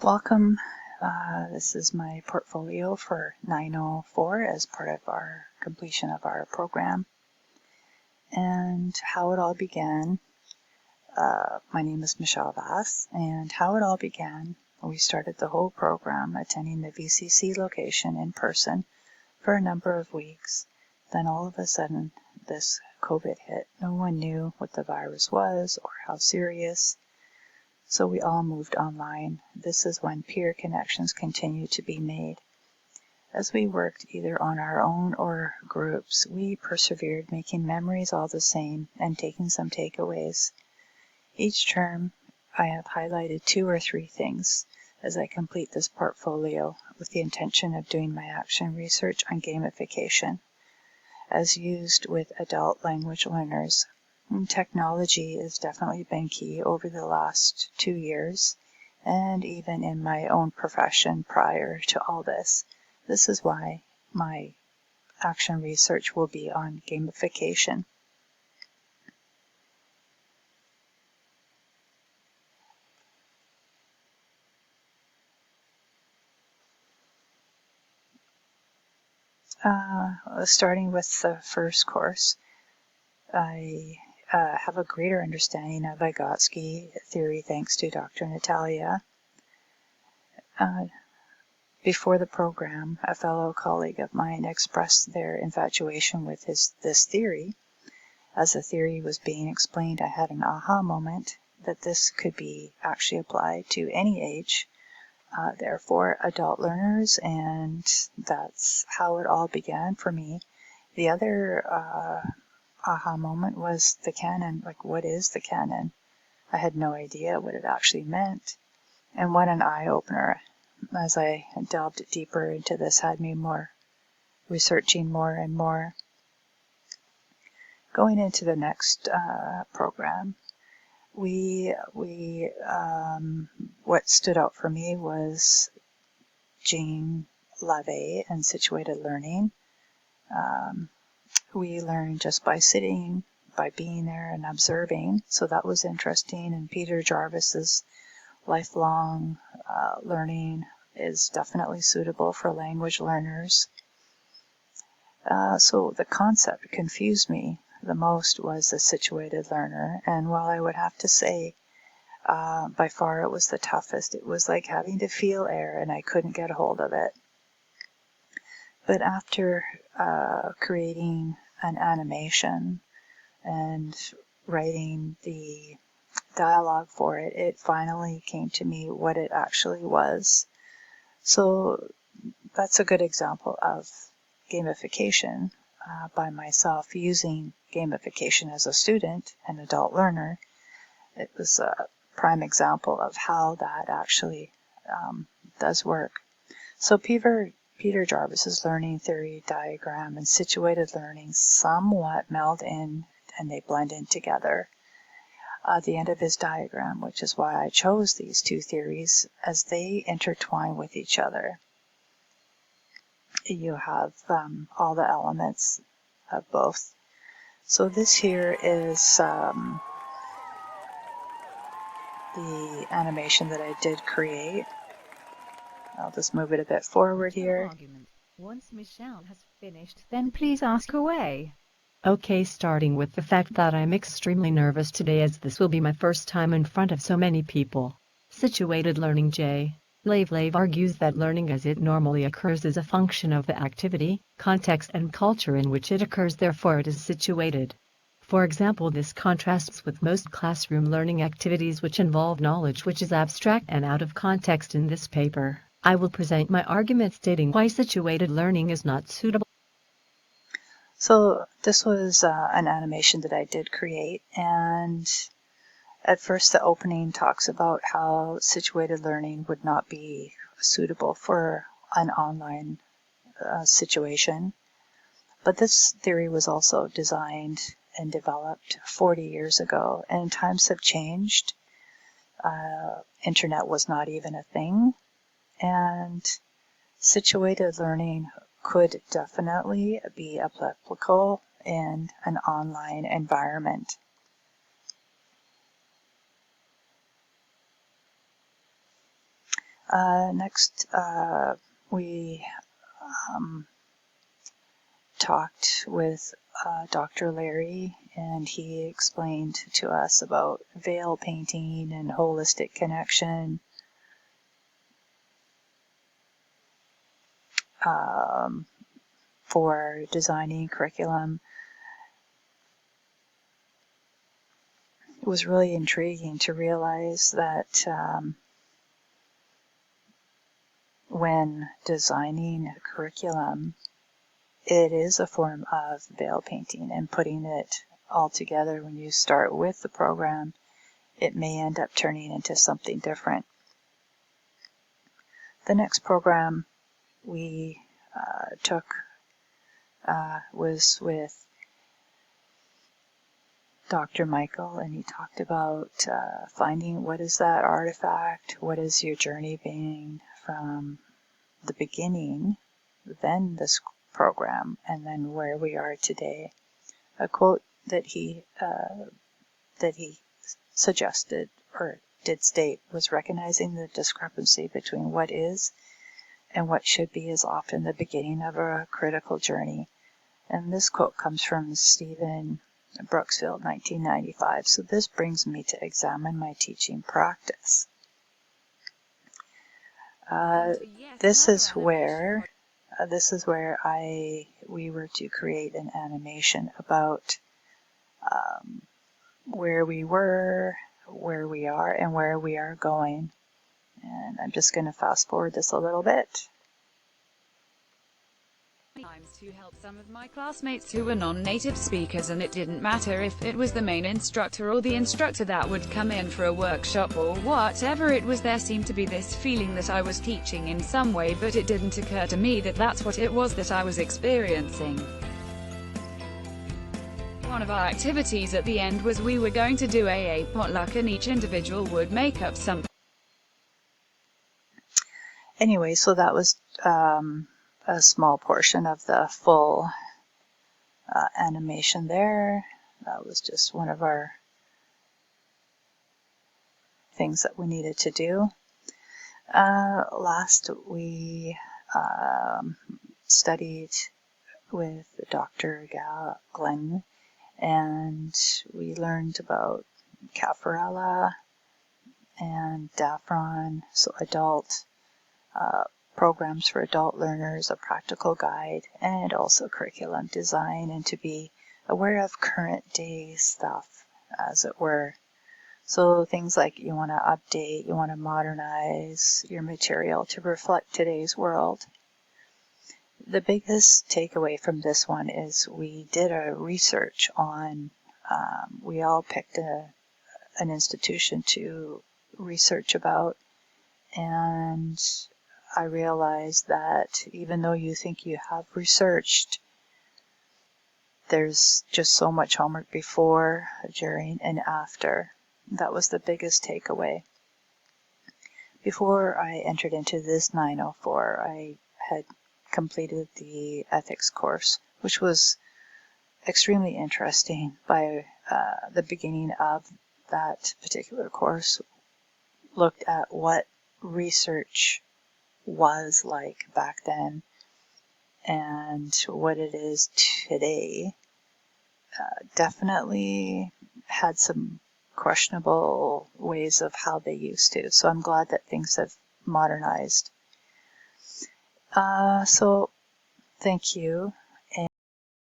Welcome. This is my portfolio for 904 as part of our completion of our program. And how it all began, my name is Michelle Vass, and how it all began, we started the whole program attending the VCC location in person for a number of weeks. Then all of a sudden, this COVID hit. No one knew what the virus was or how serious. So we all moved online. This is when peer connections continued to be made. As we worked either on our own or groups, we persevered, making memories all the same and taking some takeaways. Each term, I have highlighted 2 or 3 things as I complete this portfolio with the intention of doing my action research on gamification, as used with adult language learners. Technology has definitely been key over the last 2 years, and even in my own profession prior to all this. This is why my action research will be on gamification. Starting with the first course, I have a greater understanding of Vygotsky theory thanks to Dr. Natalia. Before the program, a fellow colleague of mine expressed their infatuation with this theory. As the theory was being explained, I had an aha moment that this could be actually applied to any age, therefore adult learners, and that's how it all began for me. The other aha moment was the canon. Like, what is the canon? I had no idea what it actually meant. And what an eye-opener. As I delved deeper into this, had me researching more and more. Going into the next program, what stood out for me was Jean LaVey and situated learning. We learned just by sitting, by being there and observing, so that was interesting. And Peter Jarvis's lifelong learning is definitely suitable for language learners. So the concept confused me the most was the situated learner, and while I would have to say by far it was the toughest, it was like having to feel air and I couldn't get a hold of it. But after creating an animation and writing the dialogue for it, it finally came to me what it actually was. So that's a good example of gamification by myself using gamification as a student and adult learner. It was a prime example of how that actually does work. So Peter Jarvis's learning theory diagram and situated learning somewhat meld in and they blend in together. At the end of his diagram, which is why I chose these 2 theories, as they intertwine with each other. You have all the elements of both. So this here is the animation that I did create. I'll just move it a bit forward here. Once Michelle has finished, then please ask away. Okay, starting with the fact that I'm extremely nervous today as this will be my first time in front of so many people. Situated learning. J. LaVey argues that learning as it normally occurs is a function of the activity, context and culture in which it occurs, therefore it is situated. For example, this contrasts with most classroom learning activities which involve knowledge which is abstract and out of context. In this paper, I will present my argument stating why situated learning is not suitable. So this was an animation that I did create, and at first the opening talks about how situated learning would not be suitable for an online situation. But this theory was also designed and developed 40 years ago, and times have changed. Internet was not even a thing, and situated learning could definitely be applicable in an online environment. Next, we talked with Dr. Larry, and he explained to us about veil painting and holistic connection. For designing curriculum. It was really intriguing to realize that when designing a curriculum, it is a form of veil painting, and putting it all together when you start with the program, it may end up turning into something different. The next program we took was with Dr. Michael, and he talked about finding what is that artifact, what is your journey being from the beginning, then this program, and then where we are today. A quote that he suggested or did state was, recognizing the discrepancy between what is and what should be is often the beginning of a critical journey. And this quote comes from Stephen Brooksfield, 1995. So this brings me to examine my teaching practice. This is where we were to create an animation about where we were, where we are, and where we are going. And I'm just going to fast forward this a little bit. To help some of my classmates who were non-native speakers, and it didn't matter if it was the main instructor or the instructor that would come in for a workshop or whatever it was. There seemed to be this feeling that I was teaching in some way, but it didn't occur to me that that's what it was that I was experiencing. One of our activities at the end was we were going to do a potluck, and each individual would make up something. Anyway, so that was a small portion of the full animation there. That was just one of our things that we needed to do. Last, we studied with Dr. Glenn, and we learned about Caffarella and Daffron, so adult programs for adult learners, a practical guide, and also curriculum design, and to be aware of current day stuff, as it were. So things like you want to update, you want to modernize your material to reflect today's world. The biggest takeaway from this one is we did a research on, we all picked an institution to research about, and I realized that even though you think you have researched, there's just so much homework before, during, and after. That was the biggest takeaway. Before I entered into this 904, I had completed the ethics course, which was extremely interesting. By the beginning of that particular course, looked at what research was like back then and what it is today. Definitely had some questionable ways of how they used to, so I'm glad that things have modernized. So thank you